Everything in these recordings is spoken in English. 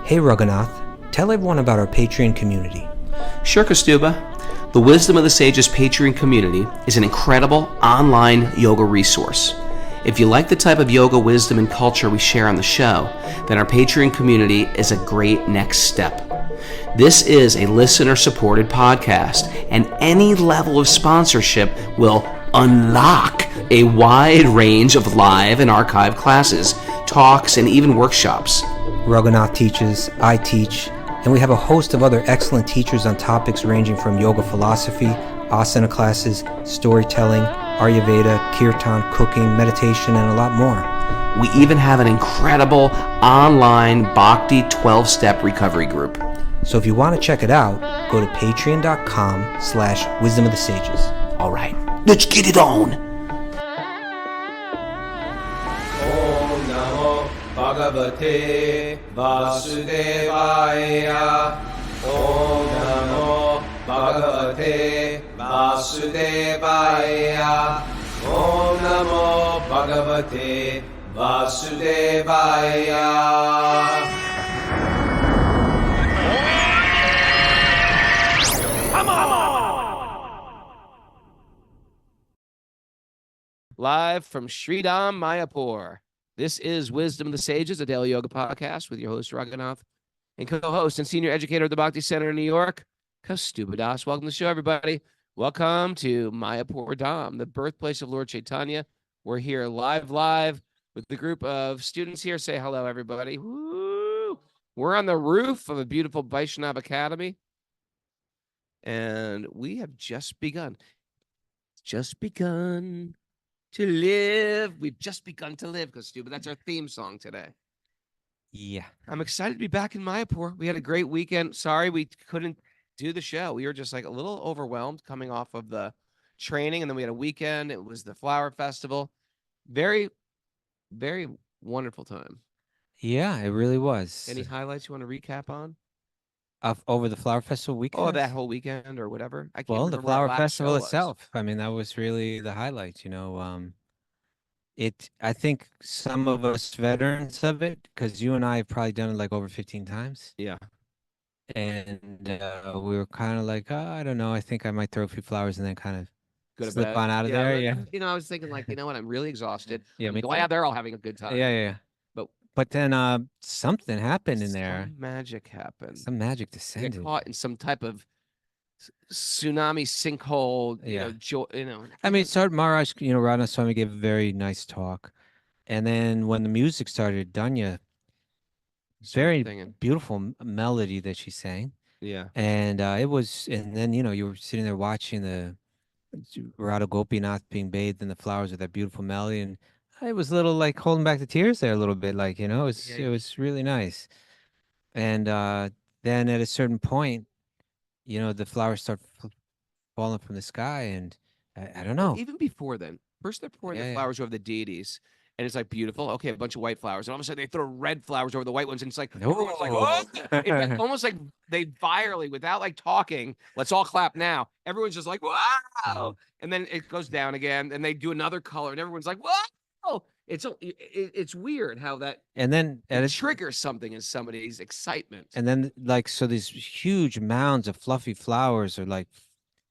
Hey Raghunath, tell everyone about our Patreon community. Sure, Kastuba. The Wisdom of the Sages Patreon community is an incredible online yoga resource. If you like the type of yoga wisdom and culture we share on the show, then our Patreon community is a great next step. This is a listener-supported podcast, and any level of sponsorship will unlock a wide range of live and archived classes, talks, and even workshops. Raghunath teaches, I teach, and we have a host of other excellent teachers on topics ranging from yoga philosophy, asana classes, storytelling, Ayurveda, kirtan, cooking, meditation, and a lot more. We even have an incredible online Bhakti 12-step recovery group. So if you want to check it out, go to patreon.com/wisdom of the sages. All right, let's get it on. Om Namo Bhagavate Vasudevaya. Om Namo Bhagavate Vasudevaya. Om Namo Bhagavate Vasudevaya. Live from Sri Mayapur. This is Wisdom of the Sages, a daily yoga podcast with your host, Raghunath, and co-host and senior educator at the Bhakti Center in New York, Kastuba Das. Welcome to the show, everybody. Welcome to Mayapur Dham, the birthplace of Lord Chaitanya. We're here live with the group of students here. Say hello, everybody. Woo! We're on the roof of a beautiful Vaishnav Academy, and we have just begun. To live. We've just begun to live, Kastuba. That's our theme song today. Yeah. I'm excited to be back in Mayapur. We had a great weekend. Sorry we couldn't do the show. We were just like a little overwhelmed coming off of the training, and then we had a weekend. It was the flower festival. Very, very wonderful time. Yeah, it really was. Any highlights you want to recap on? Over the flower festival weekend? Oh, that whole weekend or whatever. I can't Well, remember the flower what last festival show was. itself. I mean, that was really the highlight, I think some of us veterans of it, because you and I have probably done it like over 15 times. Yeah. And we were kind of like, I don't know. I think I might throw a few flowers and then kind of Go to slip bed. on out of there. but, Yeah. I was thinking like, you know what? I'm really exhausted. Yeah, I'm me glad too. they're all having a good time. Yeah. But then something happened in there. Some magic happened. Some magic Get descended. caught in some type of tsunami sinkhole. Yeah. I mean, it started Maharaj, Radha Swami gave a very nice talk. And then when the music started, Danya, very beautiful melody that she sang. Yeah. And and then, you were sitting there watching the Radha Gopinath being bathed in the flowers with that beautiful melody. And it was a little like holding back the tears there a little bit, like, it was really nice. And then at a certain point, the flowers start falling from the sky. And I don't know. Even before then, first they're pouring the flowers over the deities. And it's like beautiful. Okay, a bunch of white flowers. And all of a sudden they throw red flowers over the white ones. And it's like, everyone's like, oh, it's almost like they virally, without like talking, let's all clap now. Everyone's just like, wow. And then it goes down again. And they do another color. And everyone's like, wow. It's weird how that and then it triggers something in somebody's excitement. And then so these huge mounds of fluffy flowers are like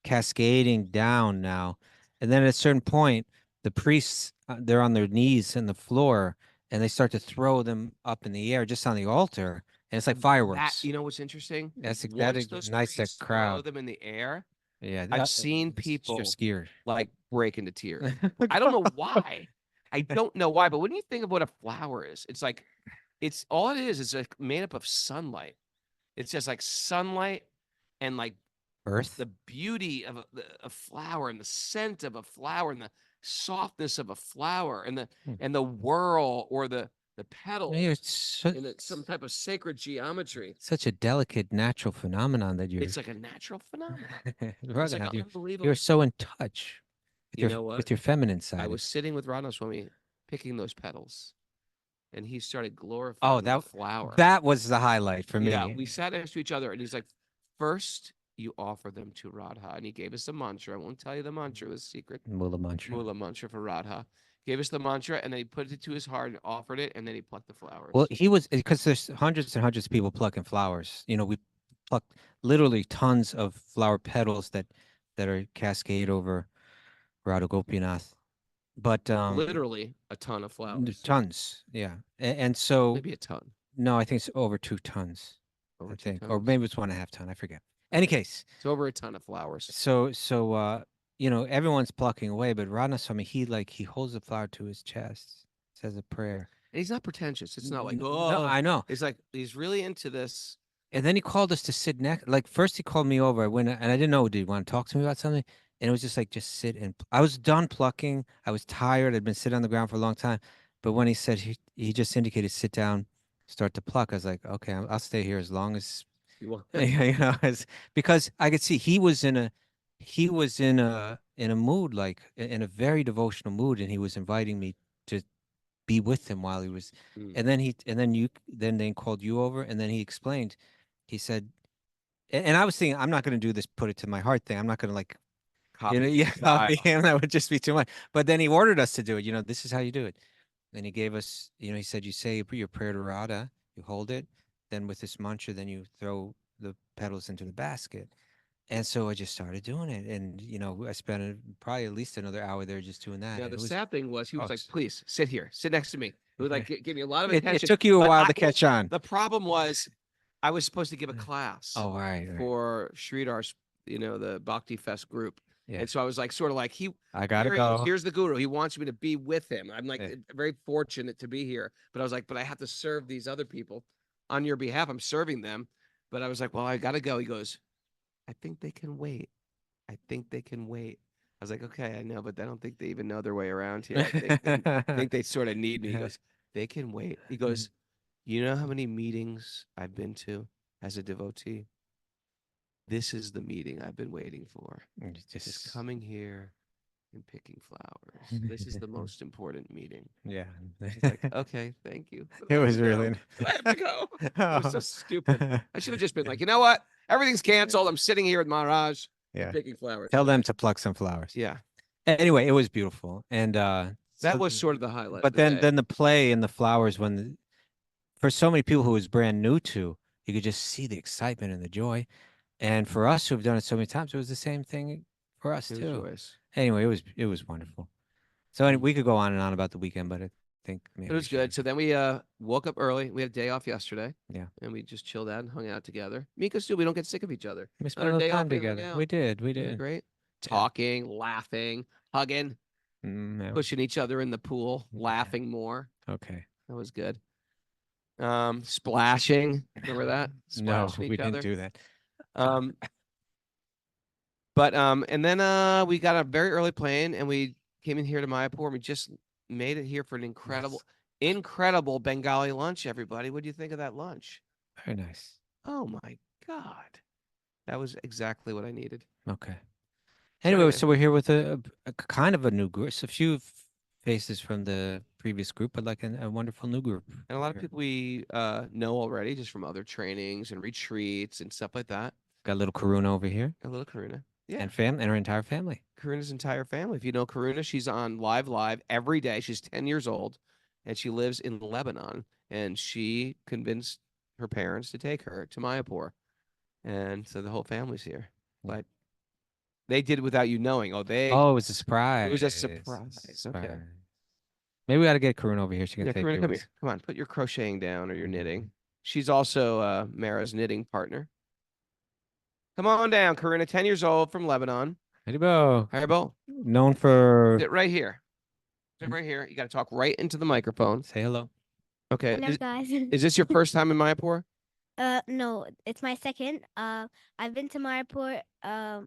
cascading down now. And then at a certain point, the priests, they're on their knees in the floor, and they start to throw them up in the air just on the altar, and it's like fireworks. What's interesting? That is nice. That crowd. Throw them in the air. Yeah, I've seen people you're scared, like break into tears. I don't know why. But when you think of what a flower is, it's like it's all it is like made up of sunlight. It's just like sunlight and like earth, the beauty of a flower and the scent of a flower and the softness of a flower and the whirl or the petals in some type of sacred geometry. Such a delicate natural phenomenon that it's like a natural phenomenon. It's like unbelievable. You're so in touch with your feminine side. I was sitting with Radha Swami picking those petals, and he started glorifying the flower. That was the highlight for me. Yeah, we sat next to each other, and he's like, first you offer them to Radha. And he gave us a mantra. I won't tell you the mantra. It was secret. Mula mantra. Mula mantra for Radha. gave us the mantra, and then he put it to his heart and offered it, and then he plucked the flowers. Well, he was because there's hundreds and hundreds of people plucking flowers. You know, we plucked literally tons of flower petals that are cascade over Radha Gopinath. But Literally a ton of flowers. tons, yeah. And so Maybe a ton. no, I think it's over 2 tons. Over I 2 think, or tons. maybe it's 1.5 ton. I forget. Any case, It's over a ton of flowers. so you know, everyone's plucking away, but Radhaswami, he holds the flower to his chest, says a prayer. And he's not pretentious. It's not like, No, oh, I know. it's like he's really into this. And then he called us to sit next. Like first he called me over. I went and I didn't know. Did he want to talk to me about something? And it was just like, just sit and. I was done plucking. I was tired. I'd been sitting on the ground for a long time. But when he said he just indicated sit down, start to pluck. I was like, okay, I'll stay here as long as Well, you know, because I could see he was in a mood, like in a very devotional mood, and he was inviting me to be with him while he was. Mm. And then they called you over, and then he explained. He said, and I was thinking, I'm not going to do this, put it to my heart thing. I'm not going to like, copy yeah, style. copy him. That would just be too much. But then he ordered us to do it. You know, this is how you do it. And he gave us, you know, he said, you say your prayer to Radha, you hold it, then with this mantra, then you throw the petals into the basket. And so I just started doing it. And, you know, I spent probably at least another hour there just doing that. Yeah, and the it was, sad thing was he was oh, like, please sit here, sit next to me. It was like, give me a lot of it attention. took you a But while to catch on. The problem was I was supposed to give a class Oh, right. for Sridhar's, you know, the Bhakti Fest group. Yeah. And so I was like, sort of like, I got to here he is. go. Here's the guru. He wants me to be with him. I'm like Yeah. very fortunate to be here. But I was like, but I have to serve these other people on your behalf. I'm serving them. But I was like, well, I got to go. He goes, I think they can wait. I think they can wait. I was like, okay, I know, but I don't think they even know their way around here. I think they sort of need me. He goes, they can wait. He goes, you know how many meetings I've been to as a devotee? This is the meeting I've been waiting for. Just coming here and picking flowers. This is the most important meeting. Yeah. It's like, okay, thank you. But It I have was to go. really. I have to go. It was so stupid. I should have just been like, you know what? Everything's canceled. I'm sitting here with Maharaj Yeah. picking flowers. Tell them to pluck some flowers. Yeah. Anyway, it was beautiful. And That was sort of the highlight. but of the day. then the play and the flowers, for so many people who was brand new to, you could just see the excitement and the joy. And for us who've done it so many times, it was the same thing for us It was too. joyous. Anyway, it was wonderful. So anyway, we could go on and on about the weekend, but I think maybe It was good. So then we woke up early. We had a day off yesterday. Yeah. And we just chilled out and hung out together. Mika's too. We don't get sick of each other. we On spent our a little day off, time we hung together. out. We did. We Isn't that did. great. Talking, laughing, hugging, Yeah. pushing each other in the pool, laughing more. Okay. That was good. Splashing. Remember that? No, Splashing we each didn't other. do that. But and then we got a very early plane and we came in here to Mayapur and we just made it here for an incredible Bengali lunch, everybody. What do you think of that lunch? Very nice. Oh my God. That was exactly what I needed. Okay. So Anyway, anyway. so we're here with a kind of a new group. It's a few faces from the previous group, but like a wonderful new group. And a lot of people we know already just from other trainings and retreats and stuff like that. Got a little Karuna over here. A little Karuna. Yeah. And her entire family. Karuna's entire family. If you know Karuna, she's on live every day. She's 10 years old and she lives in Lebanon. And she convinced her parents to take her to Mayapur. And so the whole family's here. But they did it without you knowing. Oh, it was a surprise. It was a surprise. Okay. Maybe we got to get Karuna over here. She can take Karuna, you come with here. Come on, put your crocheting down or your knitting. She's also Mara's knitting partner. Come on down, Karuna, 10 years old from Lebanon. Haribo. Haribo. Known for. Sit right here. Sit right here. You got to talk right into the microphone. Say hello. Okay. Hello, guys. Is this your first time in Mayapur? No, it's my second. I've been to Mayapur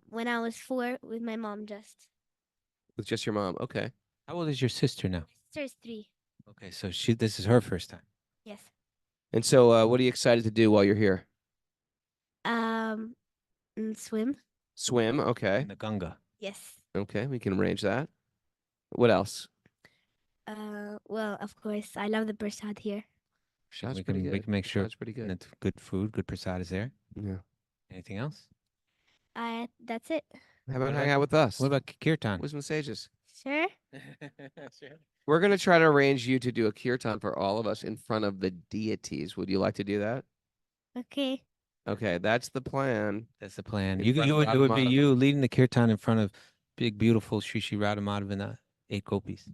when I was 4 with my mom just. With just your mom. Okay. How old is your sister now? My sister's 3. Okay, so this is her first time. Yes. And so what are you excited to do while you're here? Swim. Swim. Okay. In the Ganga. Yes. Okay. We can arrange that. What else? Well, of course, I love the prasad here. Shot's we pretty can good. we can make sure That's pretty good. that good food, good prasad is there. Yeah. Anything else? That's it. How about What hang about- out with us? What about Kirtan? Wisdom Sages. Sure. We're going to try to arrange you to do a kirtan for all of us in front of the deities. Would you like to do that? Okay. Okay, that's the plan. That's the plan. In You, front you of would, it would be Radha you leading the kirtan in front of big, beautiful Sri Sri Radha Madhav and the 8 gopis.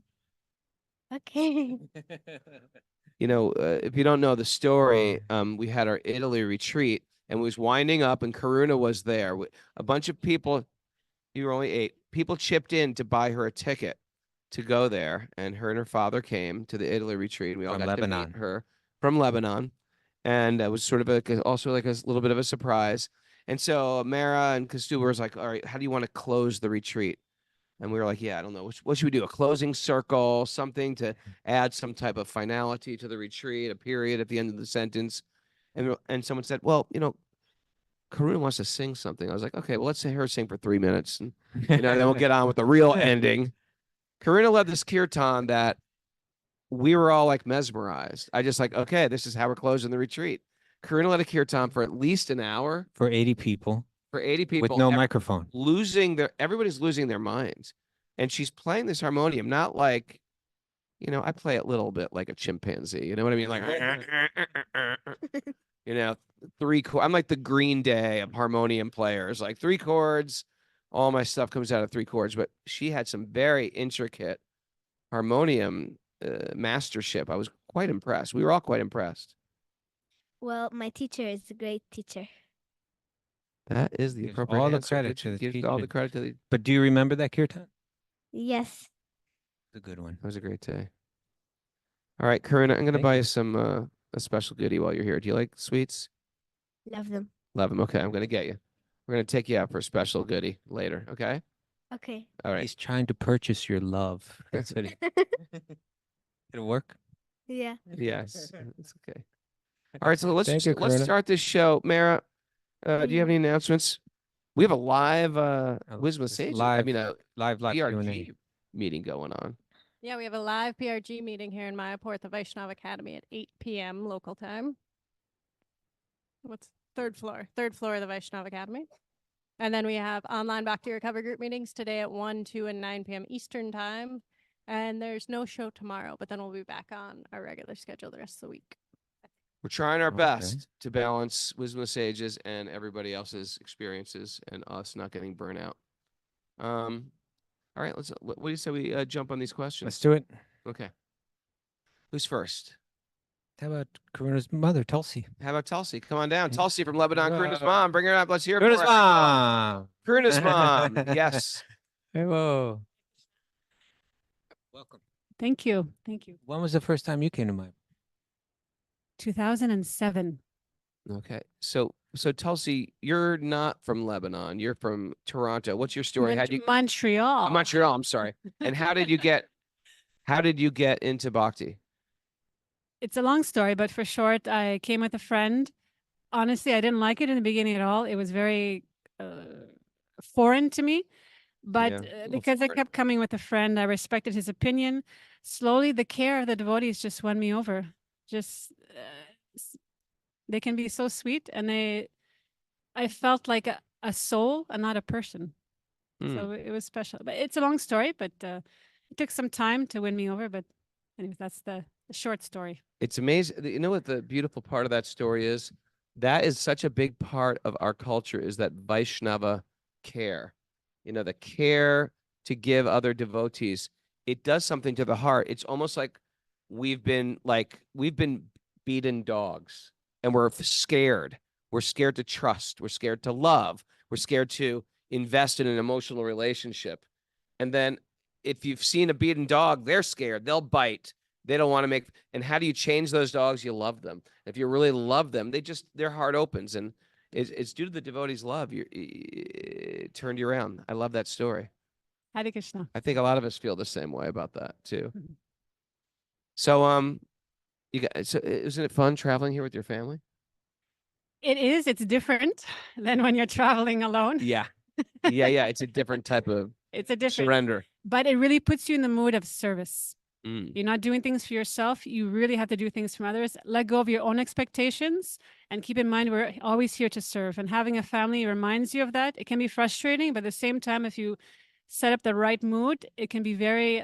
Okay. You know, if you don't know the story, we had our Italy retreat and was winding up, and Karuna was there. A bunch of people, you were only 8 people, chipped in to buy her a ticket to go there, and her father came to the Italy retreat. We all From got to Lebanon. meet her from Lebanon, and it was sort of also like a little bit of a surprise. And so Mara and Kastuba was like, "All right, how do you want to close the retreat?" And we were like, yeah, I don't know. What should we do? A closing circle, something to add some type of finality to the retreat, a period at the end of the sentence. And someone said, well, you know, Karuna wants to sing something. I was like, okay, well, let's say her sing for 3 minutes. And, you know, then we'll get on with the real ending. Karuna led this kirtan that we were all like mesmerized. I just like, okay, this is how we're closing the retreat. Karuna led a kirtan for at least an hour. For 80 people. For 80 people. With no microphone. Everybody's losing their minds. And she's playing this harmonium, not like, you know, I play it a little bit like a chimpanzee. You know what I mean? Like, you know, 3 chords. I'm like the Green Day of harmonium players, like 3 chords. All my stuff comes out of 3 chords. But she had some very intricate harmonium mastership. I was quite impressed. We were all quite impressed. Well, my teacher is a great teacher. That is the Gives appropriate all the answer. credit to the Give all the teacher. credit to the. But do you remember that kirtan? Yes. It's a good one. That was a great day. All right, Karuna, I'm going to Thank buy you. you some a special goodie while you're here. Do you like sweets? Love them. Love them. Okay, I'm going to get you. We're going to take you out for a special goodie later. Okay. Okay. All right. He's trying to purchase your love. That's what it'll work. Yeah. Yes, it's okay. All right, so let's Thank you, let's Karuna. start this show. Mara, do you Yeah. have any announcements? We have a live Wisdom of This Sages. live- I mean, a Live Q&A. PRG meeting going on. Yeah, we have a live PRG meeting here in Mayapur at the Vaishnav Academy at 8 p.m. local time. What's third floor of the Vaishnav Academy. And then we have online Bhakti Recovery Group meetings today at 1, 2, and 9 p.m. Eastern time. And there's no show tomorrow, but then we'll be back on our regular schedule the rest of the week. We're trying our Okay. best to balance Wisdom of Sages and everybody else's experiences and us not getting burnt out. All right, what do you say we jump on these questions? Let's do it. Okay. Who's first? How about Karuna's mother, Tulsi? How about Tulsi? Come on down. Yeah. Tulsi from Lebanon, Karuna's Whoa. mom. Bring her up. Let's hear it. Karuna's for her. mom. Karuna's mom. Yes. Hello. Welcome. Thank you. Thank you. When was the first time you came to my? 2007. Okay. So Tulsi, you're not from Lebanon. You're from Toronto. What's your story? How'd you Montreal. Montreal, I'm sorry. And how did you get into Bhakti? It's a long story, but for short, I came with a friend. Honestly, I didn't like it in the beginning at all. It was very foreign to me. But Yeah, a little because I foreign. kept coming with a friend, I respected his opinion. Slowly, the care of the devotees just won me over. Just they can be so sweet, and I felt like a soul and not a person. So it was special. But it's a long story, but it took some time to win me over. But anyways, that's the short story. It's amazing. You know what the beautiful part of that story is? That is such a big part of our culture, is that Vaishnava care. You know, the care to give other devotees. It does something to the heart. It's almost like we've been beaten dogs, and we're scared. We're scared to trust. We're scared to love. We're scared to invest in an emotional relationship. And then if you've seen a beaten dog, they're scared. They'll bite. They don't want to make. And how do you change those dogs? You love them. If you really love them, their heart opens, and it's due to the devotee's love. It turned you around. I love that story. Hare Krishna. I think a lot of us feel the same way about that too. So, isn't it fun traveling here with your family? It is. It's different than when you're traveling alone. Yeah. Yeah. It's a different type of It's a different, surrender. but it really puts you in the mood of service. Mm. You're not doing things for yourself. You really have to do things from others. Let go of your own expectations and keep in mind we're always here to serve. And having a family reminds you of that. It can be frustrating, but at the same time, if you set up the right mood, it can be very,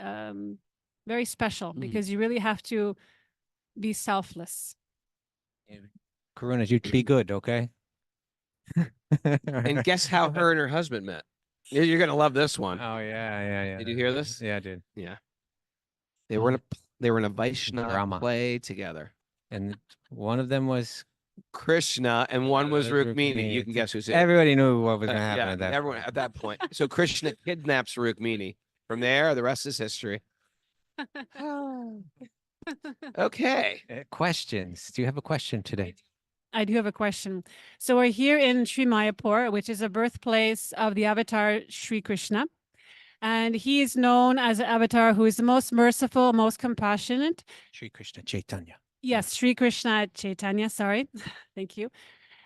very special because you really have to be selfless. Karuna, you be good, okay? And guess how her and her husband met? You're gonna love this one. Oh yeah. Did you hear this? Yeah, I did. Yeah. They were in a Vaishnava Drama. play together. And one of them was Krishna and one was Rukmini. Rukmini. You can guess who's it. Everybody knew what was going to happen Yeah, at that everyone point. at that point. So Krishna kidnaps Rukmini. From there, the rest is history. Okay. Questions? Do you have a question today? I do have a question. So we're here in Sri Mayapur, which is a birthplace of the avatar Sri Krishna. And he is known as an avatar who is the most merciful, most compassionate. Sri Krishna Chaitanya. Yes, Sri Krishna Chaitanya, sorry. Thank you.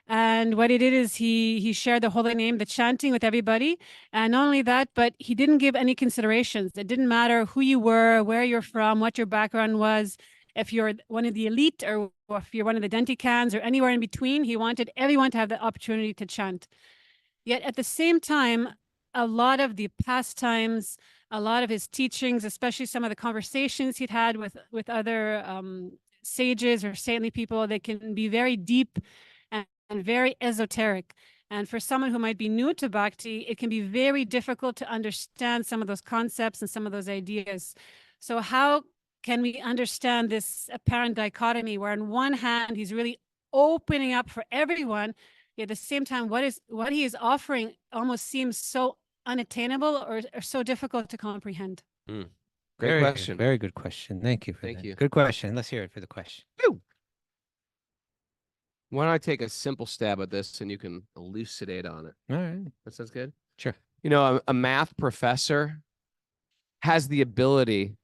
And what he did is he shared the holy name, the chanting with everybody. And not only that, but he didn't give any considerations. It didn't matter who you were, where you're from, what your background was. If you're one of the elite or if you're one of the Dentikans or anywhere in between, he wanted everyone to have the opportunity to chant. Yet at the same time, a lot of the pastimes, a lot of his teachings, especially some of the conversations he'd had with other sages or saintly people, they can be very deep and very esoteric. And for someone who might be new to bhakti, it can be very difficult to understand some of those concepts and some of those ideas. So how can we understand this apparent dichotomy where on one hand, he's really opening up for everyone, yet at the same time, what he is offering almost seems so unattainable or so difficult to comprehend? Great question. Very good question. Thank you for Thank that. you. Good question. Let's hear it for the question. Why don't I take a simple stab at this and you can elucidate on it? All right. That sounds good. Sure. You know, a math professor has the ability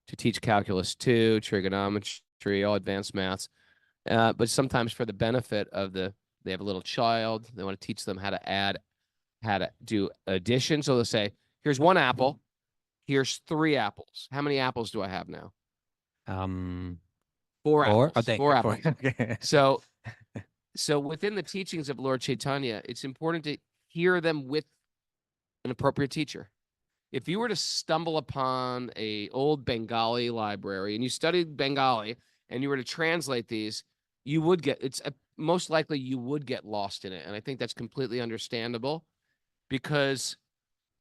to teach calculus 2, trigonometry, all advanced maths. But sometimes for the benefit of they have a little child, they want to teach them how to add, how to do addition. So they'll say, here's 1 apple, here's 3 apples. How many apples do I have now? 4 apples. Oh, thank 4 you. apples. Okay. So within the teachings of Lord Chaitanya, it's important to hear them with an appropriate teacher. If you were to stumble upon a old Bengali library and you studied Bengali and you were to translate these, you would get, most likely you would get lost in it. And I think that's completely understandable because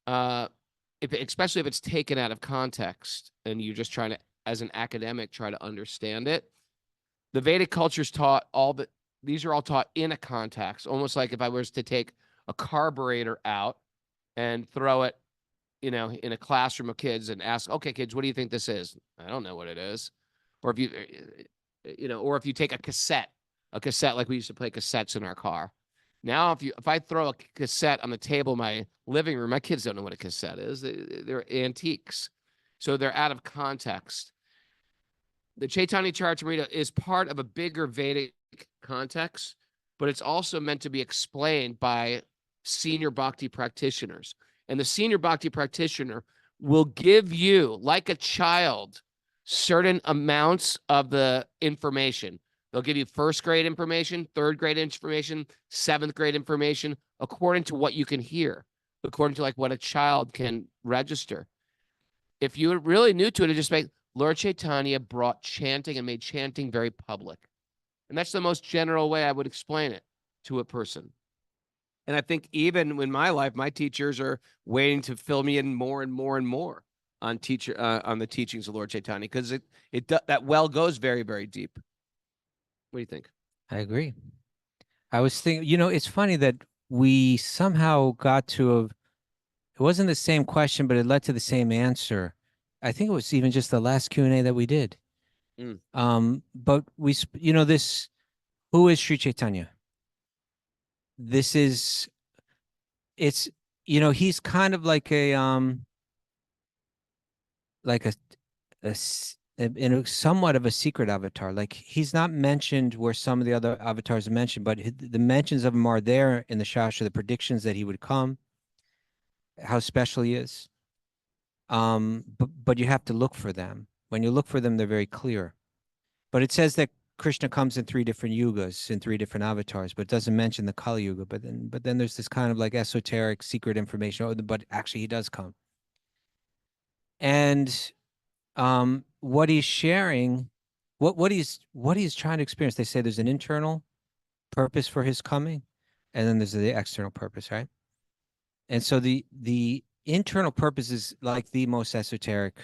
especially if it's taken out of context and you're just trying to, as an academic, try to understand it. The Vedic culture's taught these are all taught in a context, almost like if I was to take a carburetor out and throw it, you know, in a classroom of kids and ask, okay, kids, what do you think this is? I don't know what it is. Or if or if you take a cassette like we used to play cassettes in our car. Now, if I throw a cassette on the table in my living room, my kids don't know what a cassette is. They're antiques. So they're out of context. The Chaitanya Charitamrita is part of a bigger Vedic context, but it's also meant to be explained by senior bhakti practitioners. And the senior bhakti practitioner will give you, like a child, certain amounts of the information. They'll give you 1st grade information, 3rd grade information, 7th grade information, according to what you can hear, according to like what a child can register. If you're really new to it, just make Lord Chaitanya brought chanting and made chanting very public. And that's the most general way I would explain it to a person. And I think even in my life, my teachers are waiting to fill me in more and more and more on the teachings of Lord Chaitanya, because that well goes very, very deep. What do you think? I agree. I was thinking, it's funny that we somehow got to it wasn't the same question, but it led to the same answer. I think it was even just the last Q&A that we did. But who is Sri Chaitanya? He's kind of like somewhat of a secret avatar. Like, he's not mentioned where some of the other avatars are mentioned, but the mentions of him are there in the Shastra, the predictions that he would come, how special he is. But you have to look for them. When you look for them, they're very clear. But it says that Krishna comes in 3 different yugas, in 3 different avatars, but it doesn't mention the Kali Yuga. But then there's this kind of like esoteric secret information. Oh, but actually he does come. And what he's sharing, what he's trying to experience. They say there's an internal purpose for his coming, and then there's the external purpose, right? And so the internal purpose is like the most esoteric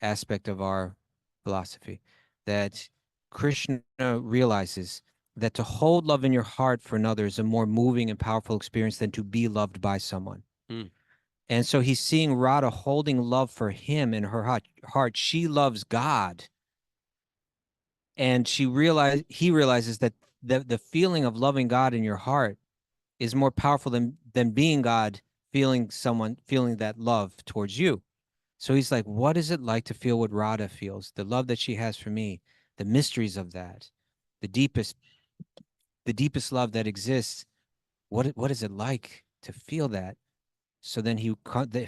aspect of our philosophy, that Krishna realizes that to hold love in your heart for another is a more moving and powerful experience than to be loved by someone. Mm. And so he's seeing Radha holding love for him in her heart. She loves God. And he realizes that the feeling of loving God in your heart is more powerful than being God, feeling that love towards you. So he's like, what is it like to feel what Radha feels? The love that she has for me, the mysteries of that, the deepest love that exists. What is it like to feel that? So then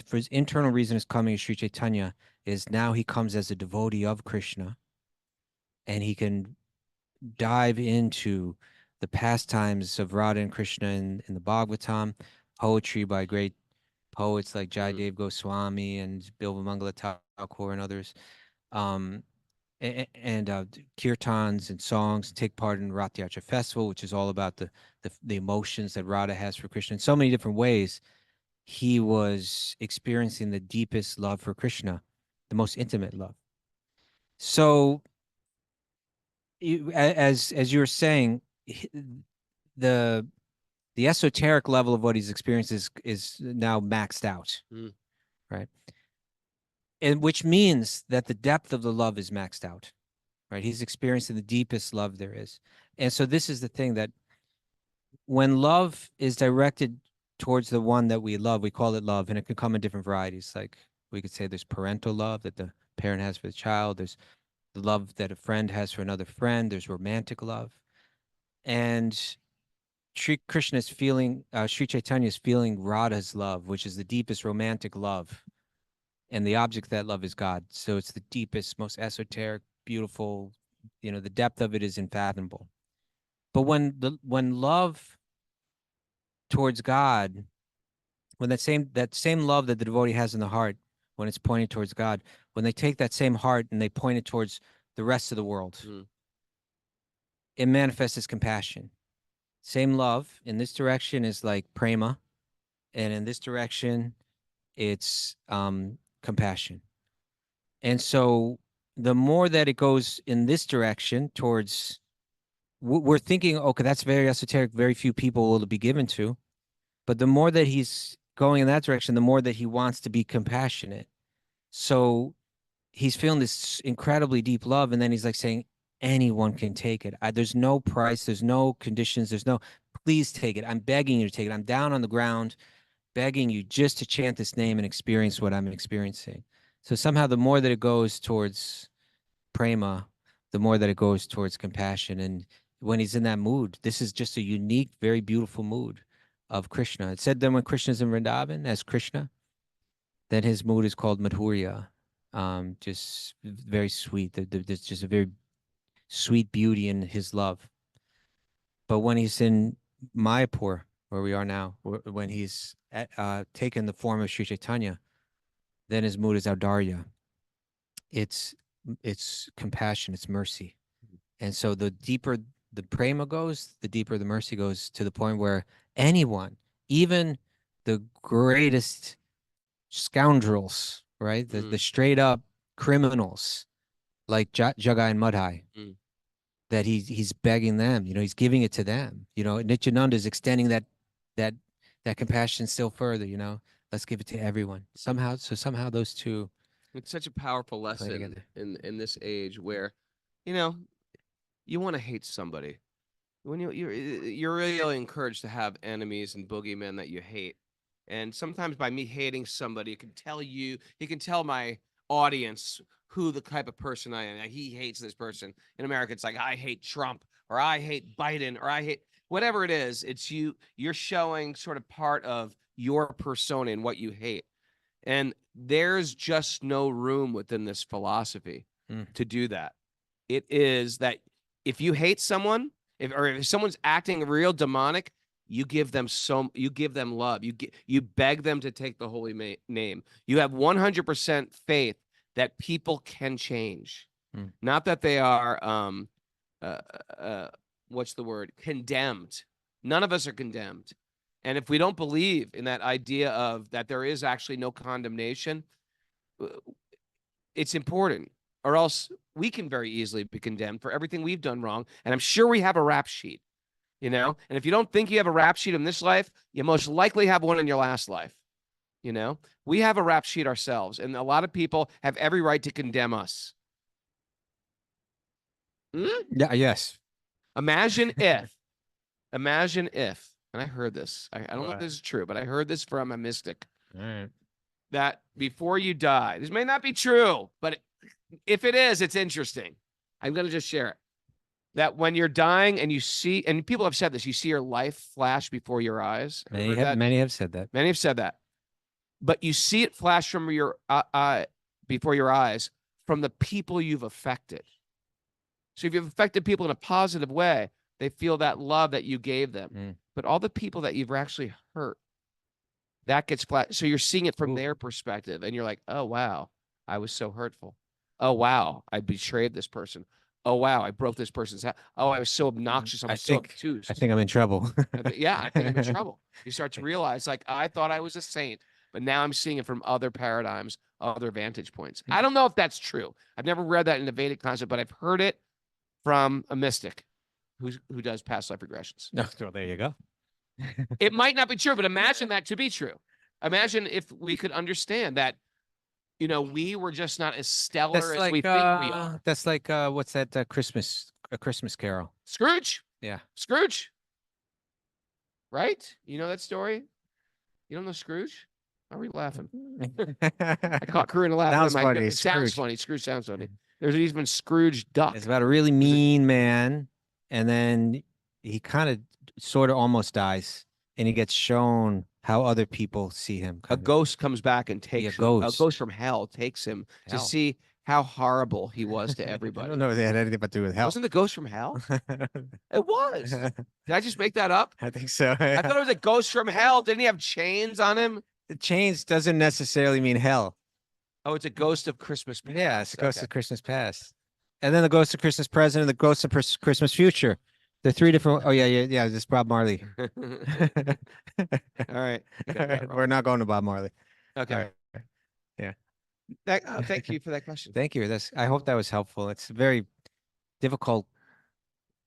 for his internal reason is coming as Sri Chaitanya is now he comes as a devotee of Krishna, and he can dive into the pastimes of Radha and Krishna in the Bhagavatam, poetry by great poets like Jayadev Goswami and Bilva Mangala Thakur and others, and kirtans and songs. Take part in Rath Yatra Festival, which is all about the emotions that Radha has for Krishna in so many different ways. He was experiencing the deepest love for Krishna, the most intimate love. So, as you were saying, the esoteric level of what he's experienced is now maxed out, right? And which means that the depth of the love is maxed out, right? He's experiencing the deepest love there is. And so this is the thing, that when love is directed towards the one that we love, we call it love, and it can come in different varieties. Like we could say there's parental love that the parent has for the child. There's the love that a friend has for another friend. There's romantic love. And Sri Krishna is feeling, Sri Chaitanya is feeling Radha's love, which is the deepest romantic love. And the object of that love is God. So it's the deepest, most esoteric, beautiful, the depth of it is unfathomable. But when love towards God, when that same love that the devotee has in the heart, when it's pointed towards God, when they take that same heart and they point it towards the rest of the world, it manifests as compassion. Same love in this direction is like prema, and in this direction, it's compassion. And so the more that it goes in this direction towards, we're thinking, okay, that's very esoteric, very few people will be given to. But the more that he's going in that direction, the more that he wants to be compassionate. So he's feeling this incredibly deep love. And then he's like saying, anyone can take it. There's no price. There's no conditions. Please take it. I'm begging you to take it. I'm down on the ground, begging you just to chant this name and experience what I'm experiencing. So somehow the more that it goes towards prema, the more that it goes towards compassion. And when he's in that mood, this is just a unique, very beautiful mood of Krishna. It said that when Krishna's in Vrindavan as Krishna, then his mood is called Madhurya, just very sweet. There's just a very sweet beauty in his love. But when he's in Mayapur, where we are now, when he's taken the form of Sri Chaitanya, then his mood is Audarya. It's compassion, it's mercy. And so the deeper the prema goes, the deeper the mercy goes, to the point where anyone, even the greatest scoundrels, right? The straight up criminals like Jagai and Madhai, that he's begging them, he's giving it to them. Nityananda is extending that compassion still further, let's give it to everyone. Somehow those two. It's such a powerful lesson in this age where, you want to hate somebody. When you're really encouraged to have enemies and boogeymen that you hate. And sometimes by me hating somebody, he can tell my audience who the type of person I am. He hates this person. In America, it's like, I hate Trump, or I hate Biden, or I hate whatever it is. It's you're showing sort of part of your persona and what you hate. And there's just no room within this philosophy to do that. It is that if you hate someone, if someone's acting real demonic, you give them love. You beg them to take the holy name. You have 100% faith that people can change. Not that they are what's the word? Condemned. None of us are condemned. And if we don't believe in that idea of that there is actually no condemnation, it's important, or else we can very easily be condemned for everything we've done wrong. And I'm sure we have a rap sheet, you know? And if you don't think you have a rap sheet in this life, you most likely have one in your last life. You know, we have a rap sheet ourselves, and a lot of people have every right to condemn us. Yeah. Yes. Imagine if, and I heard this, I don't know if this is true, but I heard this from a mystic. All right. That before you die, this may not be true, but if it is, it's interesting. I'm going to just share it. That when you're dying and you see, and people have said this, you see your life flash before your eyes. Many have said that. Many have said that. But you see it flash from your before your eyes from the people you've affected. So if you've affected people in a positive way, they feel that love that you gave them. But all the people that you've actually hurt, that gets flat. So you're seeing it from their perspective, and you're like, oh, wow, I was so hurtful. Oh, wow, I betrayed this person. Oh, wow, I broke this person's heart. Oh, I was so obnoxious. I'm so obtuse. I think I'm in trouble. Yeah, I think I'm in trouble. You start to realize, like, I thought I was a saint, but now I'm seeing it from other paradigms, other vantage points. I don't know if that's true. I've never read that in the Vedic concept, but I've heard it from a mystic who does past life regressions. No, so there you go. It might not be true, but imagine that to be true. Imagine if we could understand that, you know, we were just not as stellar as we think we are. That's like what's that A Christmas Carol? Scrooge. Yeah. Scrooge. Right? You know that story? You don't know Scrooge? Why are we laughing? I caught Karuna laughing. Sounds funny. It sounds funny. Scrooge sounds funny. There's even Scrooge Duck. It's about a really mean man, and then he kind of sort of almost dies, and he gets shown how other people see him. A ghost comes back and takes him. A ghost from hell takes him to see how horrible he was to everybody. I don't know if they had anything to do with hell. Wasn't the ghost from hell? It was. Did I just make that up? I think so. I thought it was a ghost from hell. Didn't he have chains on him? The chains doesn't necessarily mean hell. Oh, it's a ghost of Christmas past. Yeah, it's a ghost of Christmas past. And then the ghost of Christmas present and the ghost of Christmas future. The three different. Oh, yeah. This is Bob Marley. All right. We're not going to Bob Marley. Okay. Right. Yeah. Thank you for that question. Thank you. I hope that was helpful. It's a very difficult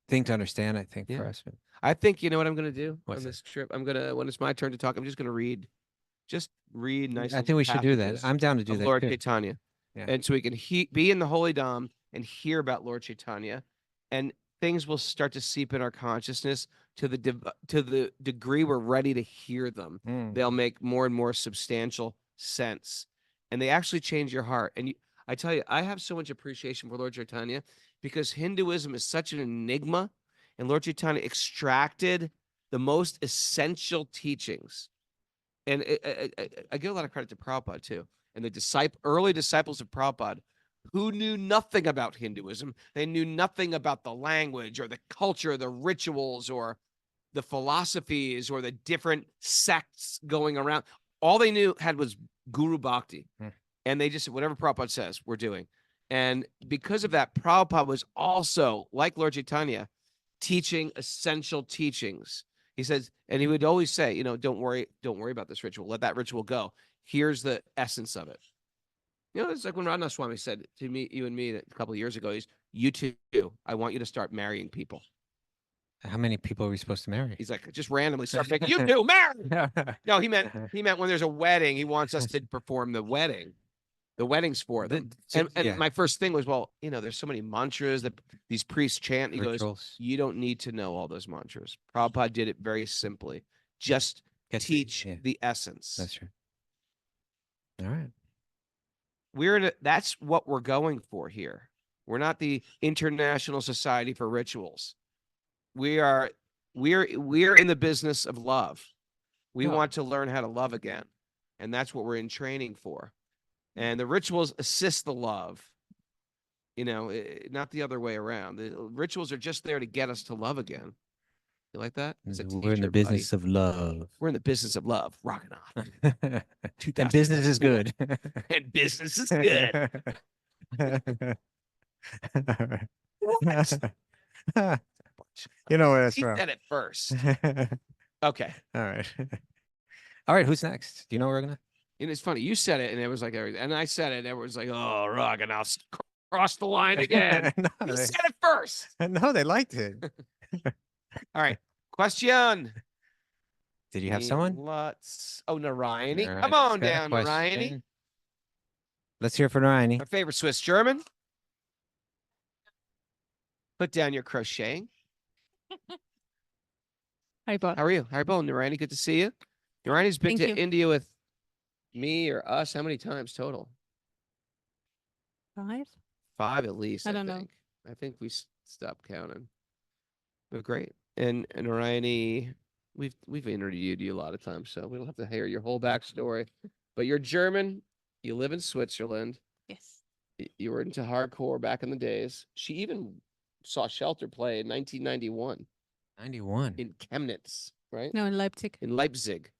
thing to understand, I think, for us. I think, you know what I'm going to do on this trip? When it's my turn to talk, I'm just going to read. Just read nice. I think we should do that. I'm down to do that. Lord too. Chaitanya. Yeah. And so we can be in the Holy Dham and hear about Lord Chaitanya, and things will start to seep in our consciousness to the degree we're ready to hear them. They'll make more and more substantial sense, and they actually change your heart. And I tell you, I have so much appreciation for Lord Chaitanya because Hinduism is such an enigma, and Lord Chaitanya extracted the most essential teachings. And I give a lot of credit to Prabhupada too, and the early disciples of Prabhupada, who knew nothing about Hinduism. They knew nothing about the language or the culture, the rituals or the philosophies or the different sects going around. All they had was Guru Bhakti. And they just said, whatever Prabhupada says, we're doing. And because of that, Prabhupada was also, like Lord Chaitanya, teaching essential teachings. He says, and he would always say, you know, don't worry about this ritual. Let that ritual go. Here's the essence of it. You know, it's like when Radha Swami said to me, you and me, a couple of years ago, you too, I want you to start marrying people. How many people are we supposed to marry? He's like, just randomly start picking, you too, marry. No, he meant when there's a wedding, he wants us to perform the wedding. The wedding's for them. And my first thing was, well, you know, there's so many mantras that these priests chant. He goes, you don't need to know all those mantras. Prabhupada did it very simply. Just teach the essence. That's right. All right. That's what we're going for here. We're not the International Society for Rituals. We're in the business of love. We want to learn how to love again. And that's what we're in training for. And the rituals assist the love. You know, not the other way around. The rituals are just there to get us to love again. You like that? It's a We're in the t-shirt, buddy. business of love. We're in the business of love. Rocking off. And business is good. And business is good. You know where that's He from. said it first. Okay. All right. All right. Who's next? Do you know where we're gonna? And it's funny. You said it, and it was like, and I said it, and everyone's like, oh, rocking off. Cross the line again. No, You they, said it first. no, they liked it. All right. Question. Did you have someone? Lots. Oh, Narayani. All right, Come on got a down, Narayani. question. Let's hear for Narayani. Our favorite Swiss German. Put down your crocheting. Hi, Bob. How are you? How are you, Narayani? Good to see you. Narayani's been Thank to you. India with me or us. How many times total? 5? 5 at least. I don't know. think. I think we stopped counting. But great. And Narayani, we've interviewed you a lot of times, so we don't have to hear your whole backstory. But you're German. You live in Switzerland. Yes. You were into hardcore back in the days. She even saw Shelter play in 1991 91. in Chemnitz, right? No, in Leipzig. In Leipzig.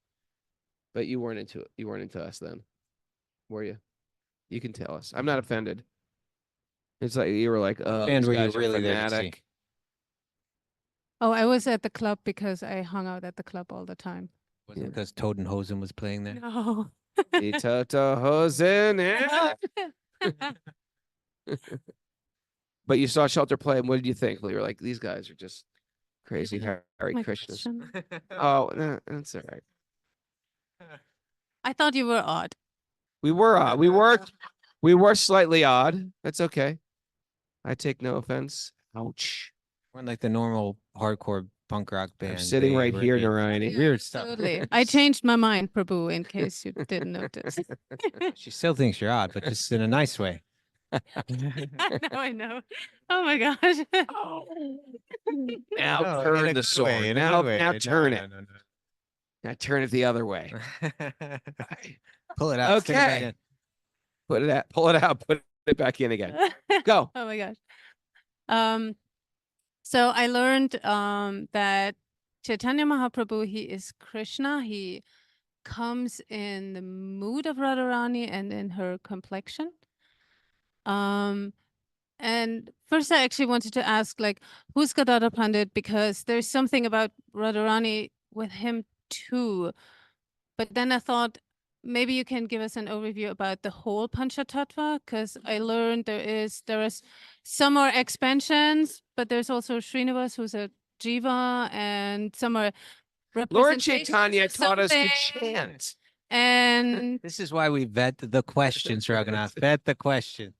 But you weren't into it. You weren't into us then, were you? You can tell us. I'm not offended. It's like you were like, oh, And these were you guys are really there to see? fanatic. Oh, I was at the club because I hung out at the club all the time. Was it because Totenhosen was playing there? No. Die Tote Hosen, eh? But you saw Shelter play, and what did you think? Well, you were like, these guys are just crazy Hare My Krishnas. question. Oh, no, that's all right. I thought you were odd. We were odd. We were slightly odd. That's okay. I take no offense. Ouch. We're like the normal hardcore punk rock band. I'm sitting right were here, into Narayani. Weird stuff. Absolutely. I changed my mind, Prabhu, in case you didn't notice. She still thinks you're odd, but just in a nice way. I know. Oh my gosh. Now No, in turn a the good sword. way, in a Now, good way. now No, turn no, it. no, Now turn it the other way. no. Pull it out. stick it back Okay. in. Pull it out, put it back in again. Go. Oh my gosh. So I learned that Chaitanya Mahaprabhu, he is Krishna. He comes in the mood of Radharani and in her complexion. And first I actually wanted to ask, like, who's Gadadhar Pandit? Because there's something about Radharani with him too. But then I thought maybe you can give us an overview about the whole Pancha Tattva, because I learned there is some are expansions, but there's also Srinivas who's a Jiva, and some are Lord representations Chaitanya of taught us to something. chant. And This is why we vet the questions, Raghunath. Vet the question.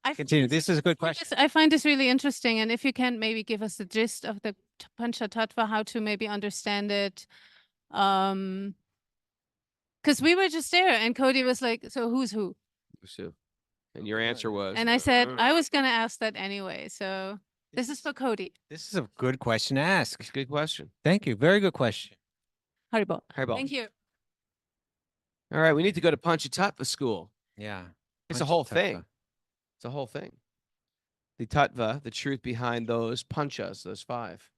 I Continue. This is a good question. I find this really interesting, and if you can maybe give us the gist of the Pancha Tattva, how to maybe understand it. Because we were just there, and Cody was like, "So who's who?" So, and your answer was. And I said I was gonna ask that anyway. So this is for Cody. This is a good question to ask. It's a good question. Thank you. Very good question. Haribo. Haribo. Thank you. All right, we need to go to Pancha Tattva school. Yeah. It's a whole thing. It's a whole thing. The tattva, the truth behind those panchas, those 5.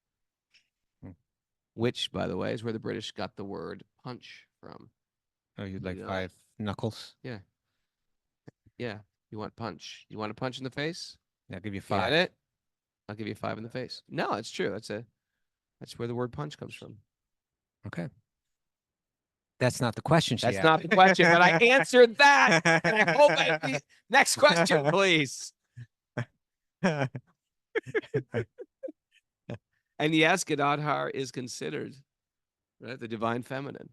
Which, by the way, is where the British got the word punch from. Oh, you'd like Yeah. 5 knuckles? Yeah. You want punch? You want a punch in the face? I'll give you Got 5. it? I'll give you 5 in the face. No, it's true. That's where the word punch comes from. Okay. That's not the question she That's asked. not the question, but I answered that. And I hope next question, please. And yes, Gadadhar is considered, right, the divine feminine.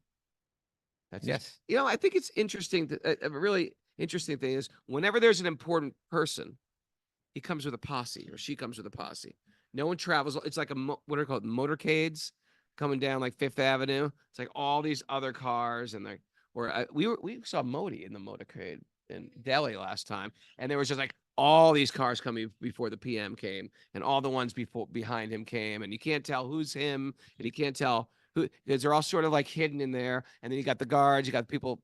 That's Yes. You know, I think it's interesting. A really interesting thing is whenever there's an important person, he comes with a posse or she comes with a posse. No one travels. It's like what are called motorcades coming down like Fifth Avenue. It's like all these other cars and like, we saw Modi in the motorcade in Delhi last time, and there was just like all these cars coming before the PM came, and all the ones behind him came, and you can't tell who's him, and you can't tell who, because they're all sort of like hidden in there, and then you got the guards, you got people.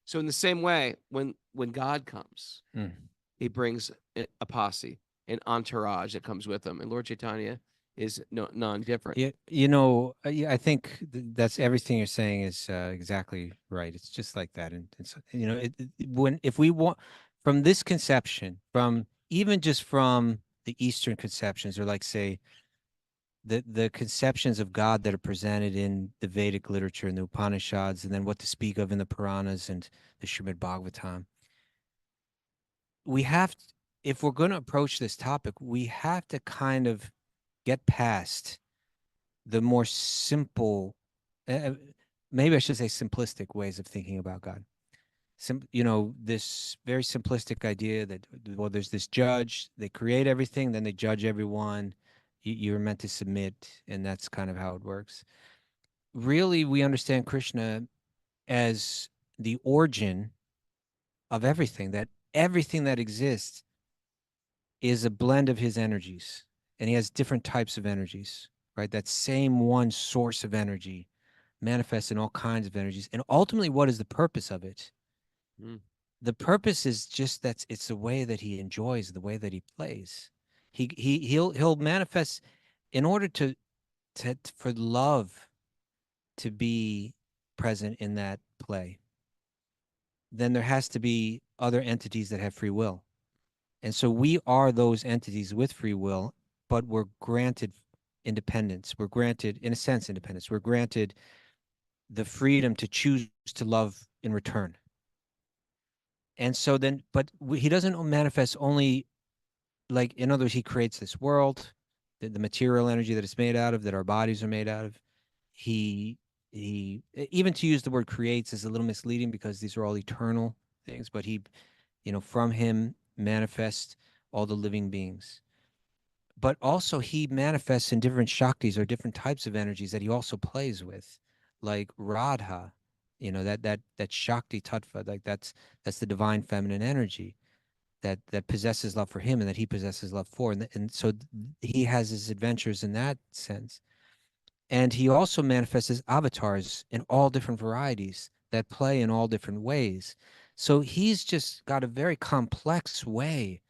So in the same way, when God comes, he brings a posse, an entourage that comes with him. And Lord Chaitanya is non-different. Yeah, yeah, I think that's everything you're saying is exactly right. It's just like that, and it's when if we want from this conception, from even just from the Eastern conceptions, or like say the conceptions of God that are presented in the Vedic literature and the Upanishads, and then what to speak of in the Puranas and the Srimad Bhagavatam, we have, if we're going to approach this topic, we have to kind of get past the more simple, uh, maybe I should say simplistic ways of thinking about God. This very simplistic idea that, well, there's this judge, they create everything, then they judge everyone. You're meant to submit, and that's kind of how it works. Really, we understand Krishna as the origin of everything, that everything that exists is a blend of his energies, and he has different types of energies, right? That same one source of energy manifests in all kinds of energies. And ultimately, what is the purpose of it? Mm. The purpose is just that it's the way that he enjoys, the way that he plays. He'll manifest in order for love to be present in that play. Then there has to be other entities that have free will. And so we are those entities with free will, but we're granted independence. We're granted, in a sense, independence. We're granted the freedom to choose to love in return. And so then, but he doesn't manifest only, like, in other words, he creates this world, the material energy that it's made out of, that our bodies are made out of. He, even to use the word creates is a little misleading because these are all eternal things, but he, from him manifests all the living beings. But also he manifests in different shaktis, or different types of energies that he also plays with, like Radha, that Shakti Tattva, like that's the divine feminine energy that possesses love for him, and that he possesses love for, and so he has his adventures in that sense. And he also manifests as avatars in all different varieties that play in all different ways. So he's just got a very complex way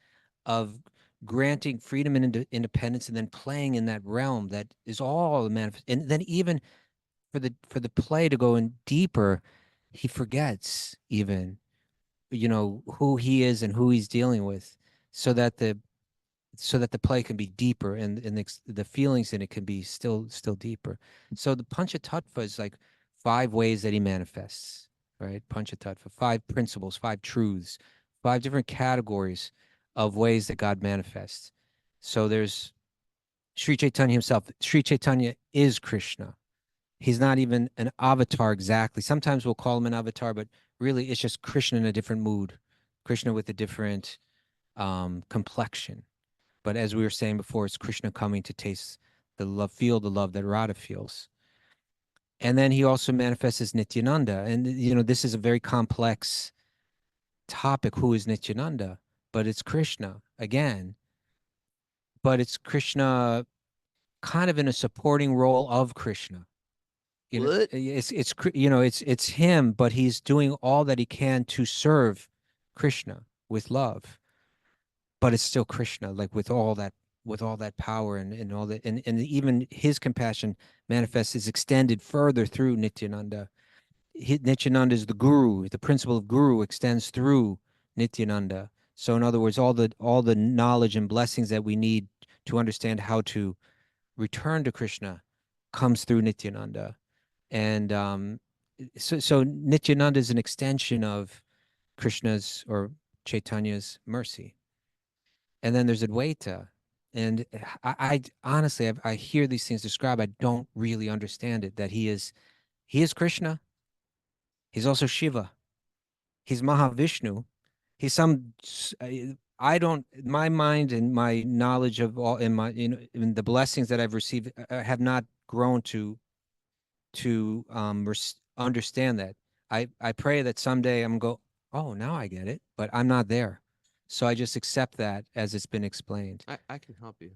of granting freedom and independence, and then playing in that realm that is all manifest. And then even for the play to go in deeper, he forgets even who he is and who he's dealing with, so that the play can be deeper, and the feelings in it can be still deeper. So the Pancha Tattva is like 5 ways that he manifests, right? Pancha Tattva, 5 principles, 5 truths, 5 different categories of ways that God manifests. So there's Sri Chaitanya himself. Sri Chaitanya is Krishna. He's not even an avatar exactly. Sometimes we'll call him an avatar, but really it's just Krishna in a different mood, Krishna with a different complexion. But as we were saying before, it's Krishna coming to taste the love, feel the love that Radha feels. And then he also manifests as Nityananda. And, this is a very complex topic. Who is Nityananda? But it's Krishna again. But it's Krishna kind of in a supporting role of Krishna. What? It's him, but he's doing all that he can to serve Krishna with love. But it's still Krishna, like with all that power and all that, and even his compassion manifests, is extended further through Nityananda. Nityananda is the guru. The principle of guru extends through Nityananda. So in other words, all the knowledge and blessings that we need to understand how to return to Krishna comes through Nityananda. And so Nityananda is an extension of Krishna's, or Chaitanya's, mercy. And then there's Advaita. And I honestly, I hear these things described. I don't really understand it, that he is Krishna. He's also Shiva. He's Mahavishnu. He's I don't, my mind and my knowledge of all, in my, in the blessings that I've received, have not grown to understand that. I pray that someday I'm go, oh, now I get it, but I'm not there. So I just accept that as it's been explained. I can help you.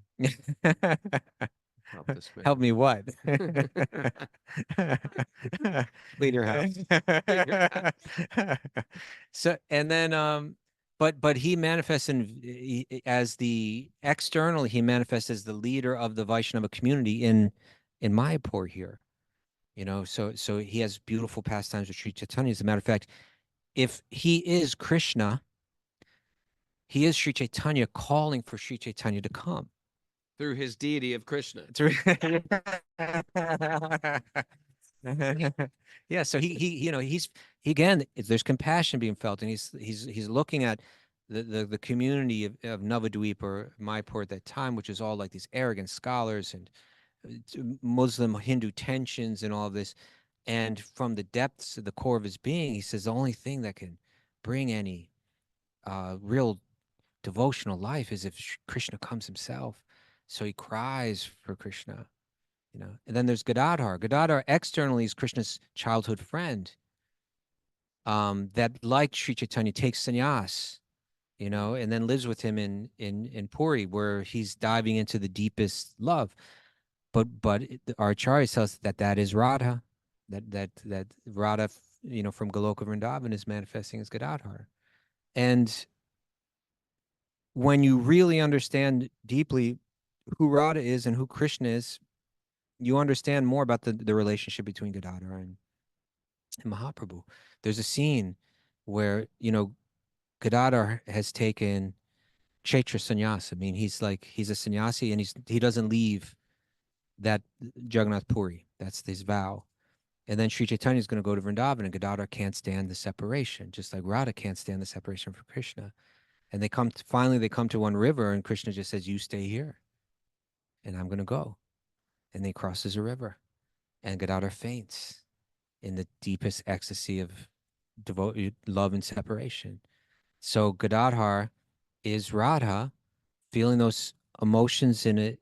Help this man. Help me what? Clean your house. So, and then but he manifests as the external. He manifests as the leader of the Vaishnava community in Mayapur here. So he has beautiful pastimes with Sri Chaitanya. As a matter of fact, if he is Krishna, he is Sri Chaitanya calling for Sri Chaitanya to come. Through his deity of Krishna. Yeah, so he's again, there's compassion being felt, and he's looking at the community of Navadweep or Mayapur at that time, which is all like these arrogant scholars and Muslim Hindu tensions and all of this. And from the depths of the core of his being, he says the only thing that can bring any real devotional life is if Krishna comes himself. So he cries for Krishna. And then there's Gadadhar. Gadadhar externally is Krishna's childhood friend, that, like Sri Chaitanya, takes sannyas, and then lives with him in Puri, where he's diving into the deepest love. But our Acharya tells us that is Radha, that Radha, from Goloka Vrindavan is manifesting as Gadadhar. And when you really understand deeply who Radha is and who Krishna is, you understand more about the relationship between Gadadhar and Mahaprabhu. There's a scene where, Gadadhar has taken Kshetra sannyas. I mean, he's a sannyasi, and he doesn't leave that Jagannath Puri. That's his vow. And then Sri Chaitanya is going to go to Vrindavan, and Gadadhar can't stand the separation, just like Radha can't stand the separation from Krishna. And finally they come to one river, and Krishna just says, "You stay here, and I'm going to go." And they crosses a river, and Gadadhar faints in the deepest ecstasy of love and separation. So Gadadhar is Radha, feeling those emotions in it,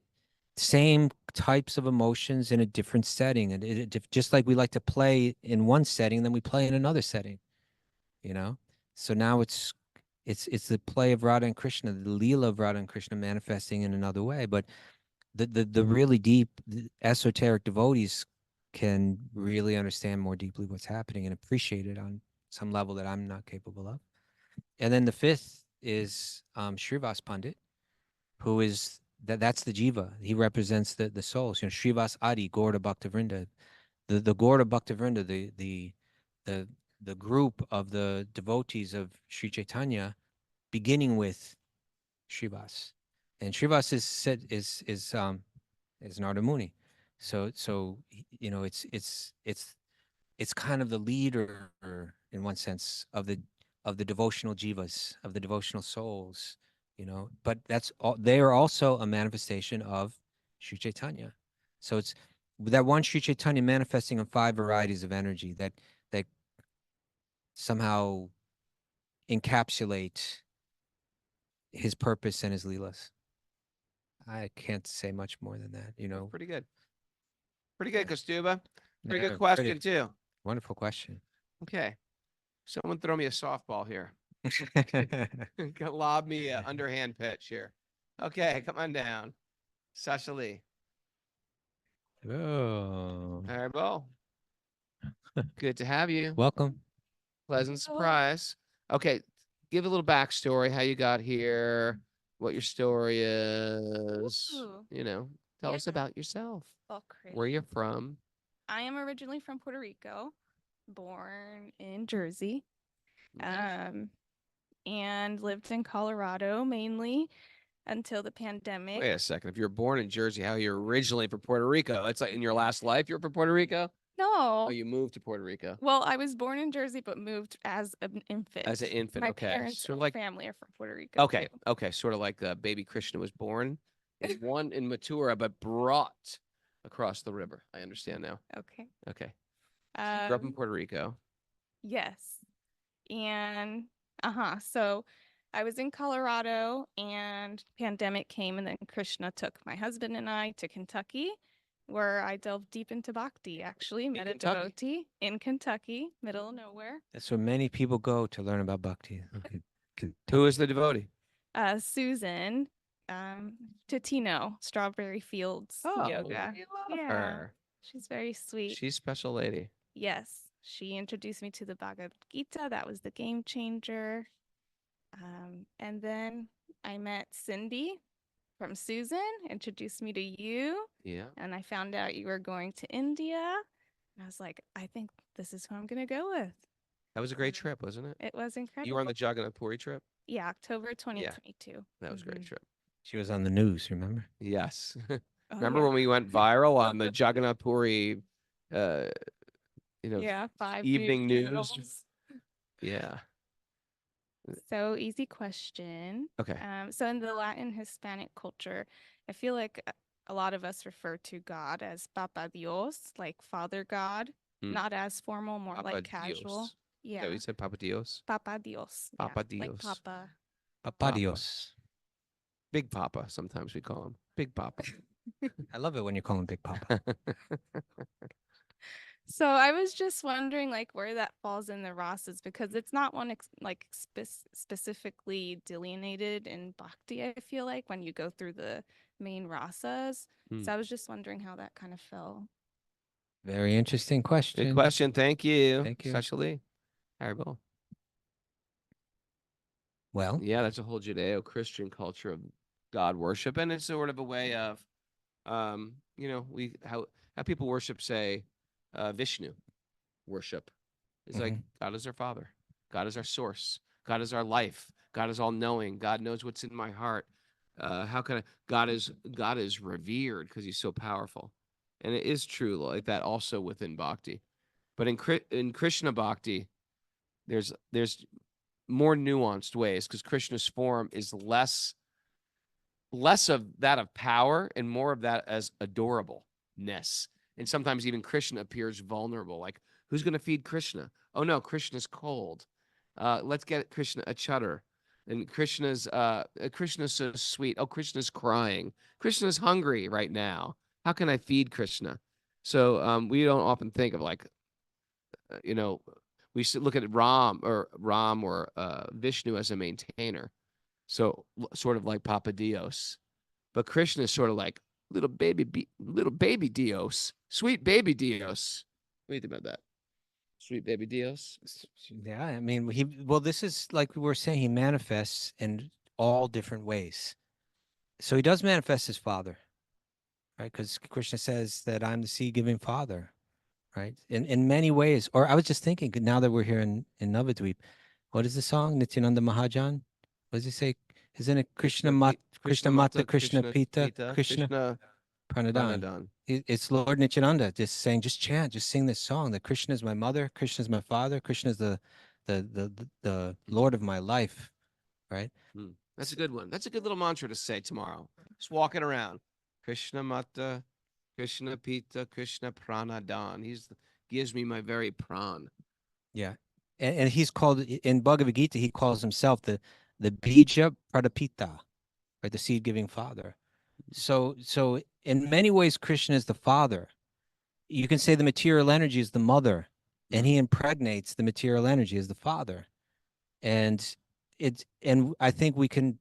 same types of emotions in a different setting. And just like we like to play in one setting, then we play in another setting, So now it's the play of Radha and Krishna, the Leela of Radha and Krishna manifesting in another way. But the really deep, esoteric devotees can really understand more deeply what's happening and appreciate it on some level that I'm not capable of. And then the fifth is Srivas Pandit, who is that's the jiva. He represents the souls. Srivas Adi, Gaura Bhaktavrinda, the Gaura Bhaktavrinda, the group of the devotees of Sri Chaitanya, beginning with Srivas. And Srivas is Narada Muni. So it's kind of the leader, in one sense, of the devotional jivas, of the devotional souls, but they are also a manifestation of Sri Chaitanya. So it's that one Sri Chaitanya manifesting in 5 varieties of energy that somehow encapsulate his purpose and his leelas. I can't say much more than that, Pretty good. Pretty good, Kostuba. Pretty Yeah, good question, too. Wonderful question. Okay. Someone throw me a softball here. Lob me an underhand pitch here. Okay, come on down. Sasha Lee. Oh, All right, Bo. Good to have you. welcome. Pleasant surprise. Okay, give a little backstory, how you got here, what your story is. Ooh. Tell us Yeah. about yourself, Okay. where you're from. I am originally from Puerto Rico, born in Jersey, and lived in Colorado mainly until the pandemic. Wait a second. If you're born in Jersey, how you're originally from Puerto Rico? It's like in your last life, you were from Puerto Rico? No. Oh, you moved to Puerto Rico. Well, I was born in Jersey, but moved as an infant. As an infant, My okay. parents Sort of and like family are from Puerto Rico. okay, too. okay. Sort of like baby Krishna was born in Mathura, but brought across the river. I understand now. Okay. Okay. So you grew up in Puerto Rico. Yes. And so I was in Colorado and pandemic came, and then Krishna took my husband and I to Kentucky, where I delved deep into bhakti, actually. Met a Kentucky? devotee in Kentucky, middle of nowhere. That's where many people go to learn about bhakti. Okay. Who is the devotee? Susan, Totino, Strawberry Fields Yoga. I love Yeah. her. She's very sweet. She's a special lady. Yes. She introduced me to the Bhagavad Gita. That was the game changer. And then I met Cindy from Susan, introduced me to you, Yeah. and I found out you were going to India. And I was like, I think this is who I'm going to go with. That was a great trip, wasn't it? It was incredible. You were on the Jagannath Puri trip? Yeah, October 2022. That was a great trip. She was on the news, remember? Yes. Oh, Remember yeah. when we went viral on the Jagannath Puri, Yeah, 5 evening news? channels. Yeah. So easy question. Okay. So in the Latin Hispanic culture, I feel like a lot of us refer to God as Papa Dios, like Father God, Hmm. not as formal, more Papa like casual. Dios. Yeah, Yeah, we said Papa Dios. Papa Dios. Yeah, Papa like Dios. Papa. Papa Papa. Dios. Big Papa, sometimes we call him. Big Papa. I love it when you call him Big Papa. So I was just wondering, like, where that falls in the rasas, because it's not one specifically delineated in bhakti. I feel like when you go through the main rasas. Hmm. So I was just wondering how that kind of fell. Very interesting question. Good question. Thank you. Thank you. Sachali. Haribo. Well, Yeah, that's a whole Judeo-Christian culture of God worship, and it's sort of a way of, how people worship, say, Vishnu worship. It's like God is our Father, God is our source, God is our life, God is all knowing, God knows what's in my heart. God is revered because He's so powerful, and it is true like that also within bhakti, but in Krishna bhakti, there's more nuanced ways because Krishna's form is less of that of power and more of that as adorableness. And sometimes even Krishna appears vulnerable. Like, who's going to feed Krishna? Oh no, Krishna's cold. Let's get Krishna a chudder. And Krishna's so sweet. Oh, Krishna's crying. Krishna's hungry right now. How can I feed Krishna? So we don't often think of like, we should look at Ram or Vishnu as a maintainer. So sort of like Papa Dios, but Krishna is sort of like little baby Dios, sweet baby Dios. What do you think about that? Sweet baby Dios. yeah, I mean, this is like we were saying, he manifests in all different ways. So he does manifest his Father, right? Because Krishna says that I'm the seed-giving Father, right? In many ways. Or I was just thinking, now that we're here in Navadvip, what is the song? Nityananda Mahajan? What does he say? Isn't it Krishna Mata, Krishna Pita, Krishna Pranadan? Pranadan. It's Lord Nityananda just saying, just chant, just sing this song that Krishna is my mother, Krishna is my father, Krishna is the Lord of my life, right? That's a good one. That's a good little mantra to say tomorrow. Just walking around. Krishna Mata, Krishna Pita, Krishna Pranadan. Gives me my very pran. Yeah. And he's called in Bhagavad Gita, he calls himself the Bija Pradapita, right? The seed giving father. So in many ways, Krishna is the father. You can say the material energy is the mother, and he impregnates the material energy as the father. And I think we can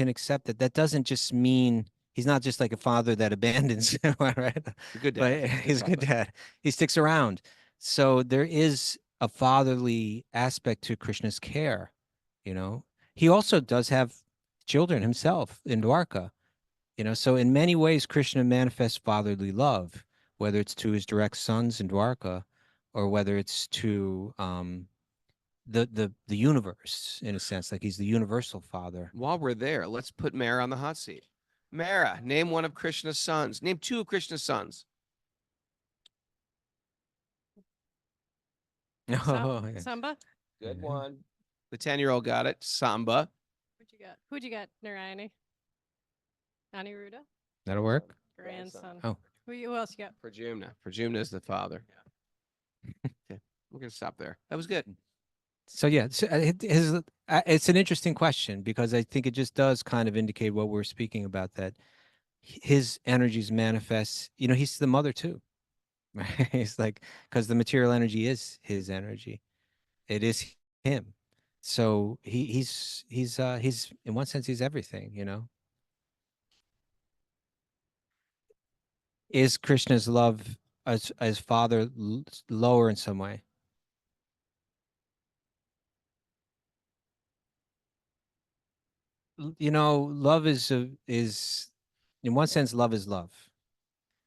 accept that doesn't just mean he's not just like a father that abandons him, right? Good dad. But he's a good dad. He sticks around. So there is a fatherly aspect to Krishna's care, He also does have children himself in Dwarka, So in many ways, Krishna manifests fatherly love, whether it's to his direct sons in Dwarka, or whether it's to the universe, in a sense, like he's the universal father. While we're there, let's put Mara on the hot seat. Mara, name one of Krishna's sons. Name two of Krishna's sons. Oh, yeah. Samba. Good one. The 10-year-old got it. Samba. Who'd you got? Narayani. Aniruddha. That'll work. Grandson. Oh. Who else you got? Prajumna. Prajumna is the father. Okay, we're gonna stop there. That was good. So yeah, it's an interesting question because I think it just does kind of indicate what we're speaking about, that his energies manifest. He's the mother too, right? It's like, because the material energy is his energy. It is him. So he's in one sense he's everything. Is Krishna's love as father lower in some way? love is in one sense, love is love.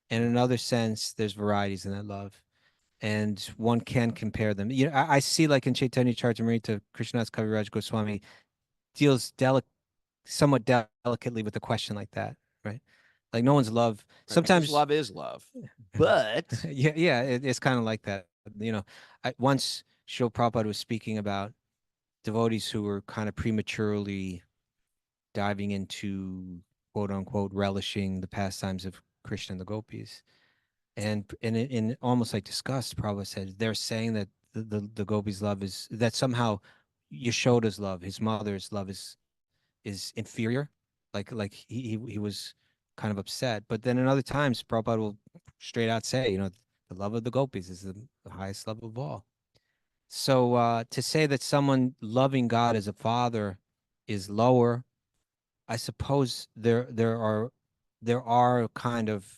And in another sense, there's varieties in that love. And one can compare them. I see like in Chaitanya Charitamrita, Krishnadas Kaviraj Goswami deals somewhat delicately with a question like that, right? Like no one's love. Right, Sometimes love is love, but yeah, it's kind of like that. Once Srila Prabhupada was speaking about devotees who were kind of prematurely diving into quote unquote relishing the pastimes of Krishna and the gopis. And in almost like disgust, Prabhupada said, they're saying that the gopis' love is that somehow Yashoda's love, his mother's love is inferior. Like he was kind of upset. But then in other times, Prabhupada will straight out say, the love of the gopis is the highest love of all. So to say that someone loving God as a father is lower, I suppose there are kind of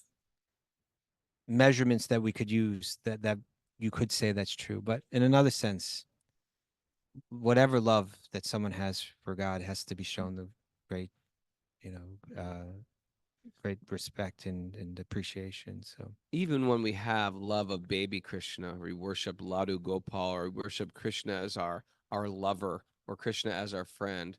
measurements that we could use that you could say that's true. But in another sense, whatever love that someone has for God has to be shown the great, great respect and appreciation. So even when we have love of baby Krishna, we worship Ladu Gopal, or we worship Krishna as our lover, or Krishna as our friend,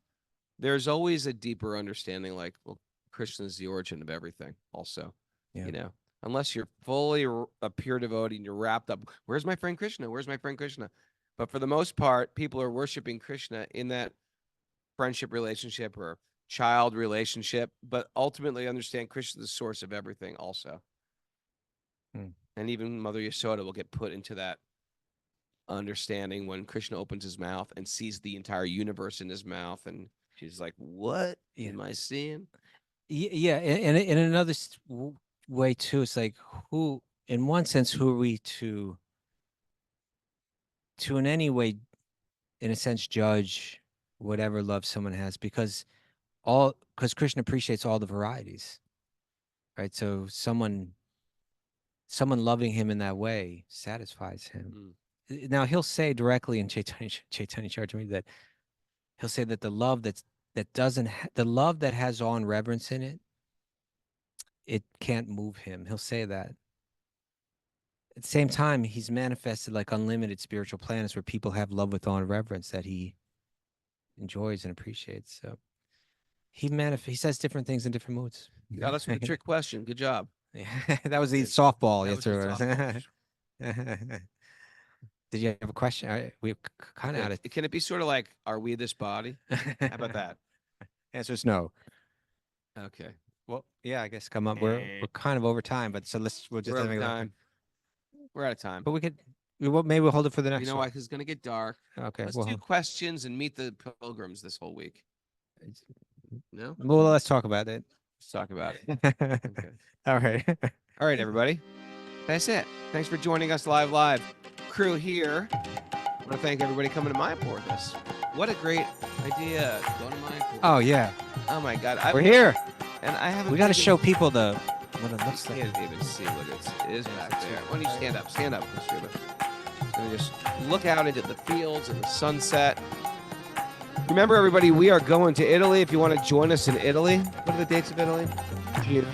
there's always a deeper understanding, like, well, Krishna is the origin of everything also. Yeah. Unless you're fully a pure devotee and you're wrapped up, where's my friend Krishna? Where's my friend Krishna? But for the most part, people are worshiping Krishna in that friendship relationship or child relationship, but ultimately understand Krishna is the source of everything also. And even Mother Yashoda will get put into that understanding when Krishna opens his mouth and sees the entire universe in his mouth, and she's like, what am I seeing? Yeah, and in another way too, it's like, who, in one sense, who are we to in any way, in a sense, judge whatever love someone has, because Krishna appreciates all the varieties, right? So someone loving him in that way satisfies him. Now he'll say directly in Chaitanya Charitamrita that he'll say that the love the love that has awe and reverence in it, it can't move him. He'll say that. At the same time, he's manifested like unlimited spiritual planets where people have love with awe and reverence that he enjoys and appreciates. So he says different things in different moods. Got us with a trick question. Good job. Yeah, that was the softball. That was the softball. Did you have a question? We kind of out of. Can it be sort of like, are we this body? How about that? Answer is no. Okay. Well, yeah, I guess come up. We're kind of over time, but we'll just We're out of time. We're out of time. But maybe we'll hold it for the next. You know one. why? Because it's gonna get dark. Okay. Let's do questions and meet the pilgrims this whole week. No. Well, let's talk about it. Let's talk about it. Okay. All right. All right, everybody. That's it. Thanks for joining us live. Crew here. I want to thank everybody coming to Mayapur with us. What a great idea. Going to Mayapur. Oh yeah. Oh my God. We're here. And I haven't. We got to show people what it looks like. I can't even see what it is back there. Why don't you stand up? Stand up, Mr. So just look out into the fields and the sunset. Remember, everybody, we are going to Italy. If you want to join us in Italy, what are the dates of Italy? June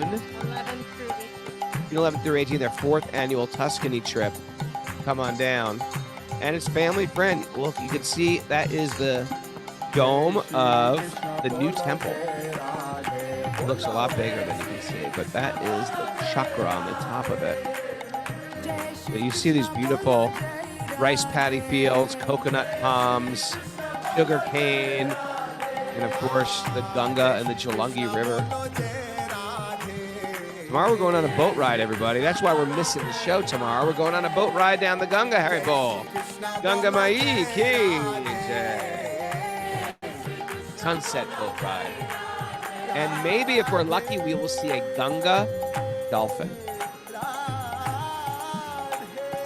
11th through 18th, their 4th annual Tuscany trip. Come on down. And it's family friend. Look, you can see that is the dome of the new temple. It looks a lot bigger than you can see, but that is the chakra on the top of it. So you see these beautiful rice paddy fields, coconut palms, sugar cane, and of course the Ganga and the Jalangi River. Tomorrow we're going on a boat ride, everybody. That's why we're missing the show tomorrow. We're going on a boat ride down the Ganga, Harry Bull. Ganga Mai King. Sunset boat ride. And maybe if we're lucky, we will see a Ganga dolphin.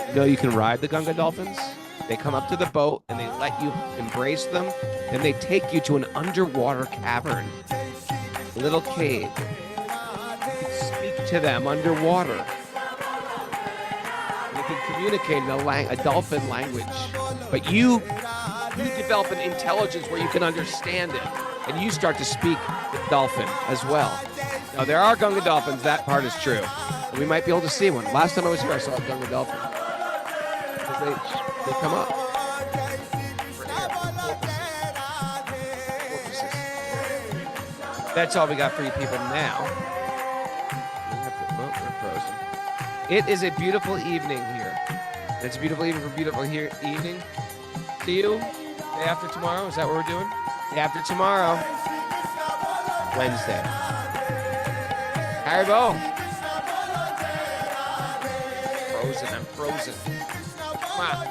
You know you can ride the Ganga dolphins? They come up to the boat and they let you embrace them. Then they take you to an underwater cavern, a little cave. To them underwater. You can communicate in a dolphin language, but you develop an intelligence where you can understand it. and you start to speak the dolphin as well. Now, there are Gunga dolphins. That part is true. And we might be able to see one. Last time I was here, I saw a Gunga dolphin. Because they come up. That's all we got for you people now. We're frozen. It is a beautiful evening here. It's a beautiful evening for beautiful evening. See you day after tomorrow. Is that what we're doing? Day after tomorrow. Wednesday. Haribo. Frozen. I'm frozen. Come on.